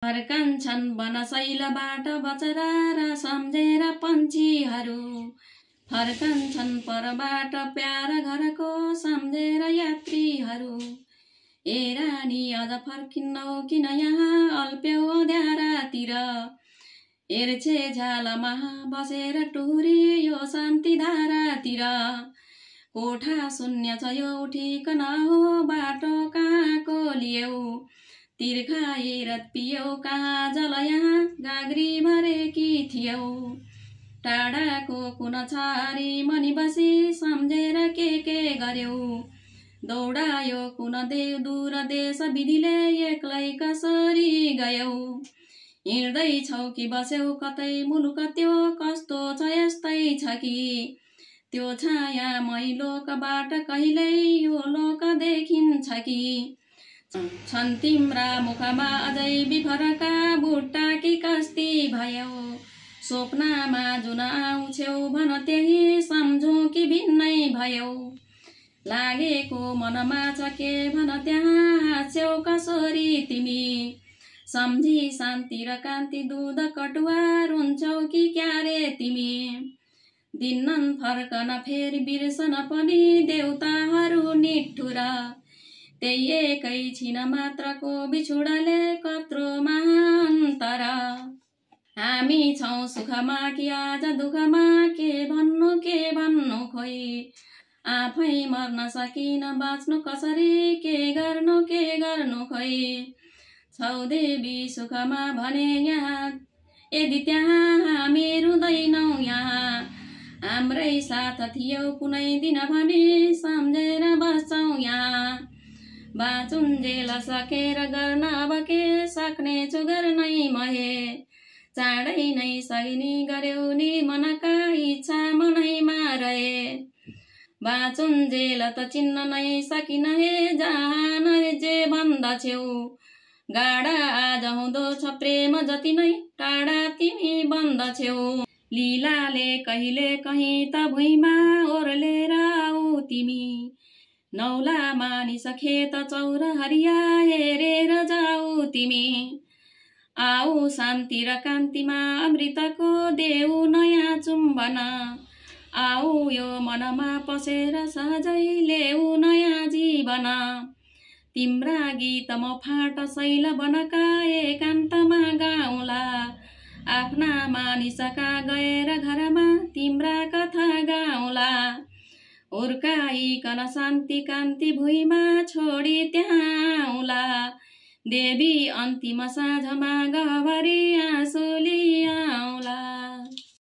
फर्कन्छन् वनशैलबाट बचरा र सम्झेर पन्छीहरू। फर्कन्छन् परबाट प्यार घरको सम्झेर यात्रीहरू। ए रानी अझ फर्किन्नौ किन यहाँ अल्प्यौ अँध्यारातिर। हेर्छे झ्यालमा बसेर टुरी यो शान्ति धारातिर। कोठा शून्य छ यो उठिकन हो बाटो कहाँको लियौ। तिर्खाई रत पियौ कहाँ जल यहाँ गाग्री भरेकी थियौ। टाढाको कुन छारी मनी बसी सम्झेर के गर्यौ। दौडायो कुन देव दूर देश विधिले एक्लै कसरी गयौ। हिँड्दैछौ कि बस्यौ कतै मुलुक त्यो कस्तो छ यस्तै छ कि। त्यो छाया मै लोकबाट कहिल्यै यो लोक देखिन्छ कि। छन् तिम्रा मुखमा अझै बिफरका बुट्टा कि कस्ती भयौ। स्वप्नमा जुन आउँछौ भन त्यही सम्झौ कि भिन्नै भयौ। लागेको मनमा छ के भन त्यहाँ हाँस्यौ कसरी तिमी। सम्झी शान्ति र कान्ति दुध कटुवा रुन्छौ कि क्यारे तिमी। दिन्नन् फर्कन फेरि बिर्सन पनि देउताहरू निठुरा। त्यही एकैछिन मात्रको बिछुडाले कत्रो महान्तर। हामी छौं सुखमा कि आज दुःखमा के भन्नु खोइ। आफै मर्न सकिन बाँच्नु कसरी के गर्नु खोइ। छौ देवी सुखमा भने यहाँ यदि त्यहाँ हामी रुँदैनौ यहाँ। हाम्रै साथ थियौ कुनै दिन भने सम्झेर बस्छौ यहाँ। बाँचुन्जेल सकेर गर्न अब के सक्ने छु गर्नै महे। चाँडै नै सगिनी गर्यौ नि मनका इच्छा मनैमा रहे। बाँचुन्जेल त चिन्न नै सकिन हे जहाँ नै जे भन्दछौ। गाडा आज हुँदो छ प्रेम जति नै टाढा तिमी बन्दछौ। लीलाले कहिले कहीँ त भुइँमा ओर्लेर आऊ तिमी। नौला मानिस खेत चौर हरिया हेरेर जाऊ तिमी। आऊ शान्ति र कान्तिमा अमृतको देऊ नयाँ चुम्बन। आऊ यो मनमा पसेर सहजै लेऊ नयाँ जीवन। तिम्रा गीत म फाट शैल बनका एकान्तमा गाउँला। आफ्ना मानिसका गएर घरमा तिम्रा कथा गाउँला। हुर्काइकन शान्ति कान्ति भुइँमा छोडी त्यहाँ आउँला। देवी अन्तिम साँझमा गहभरी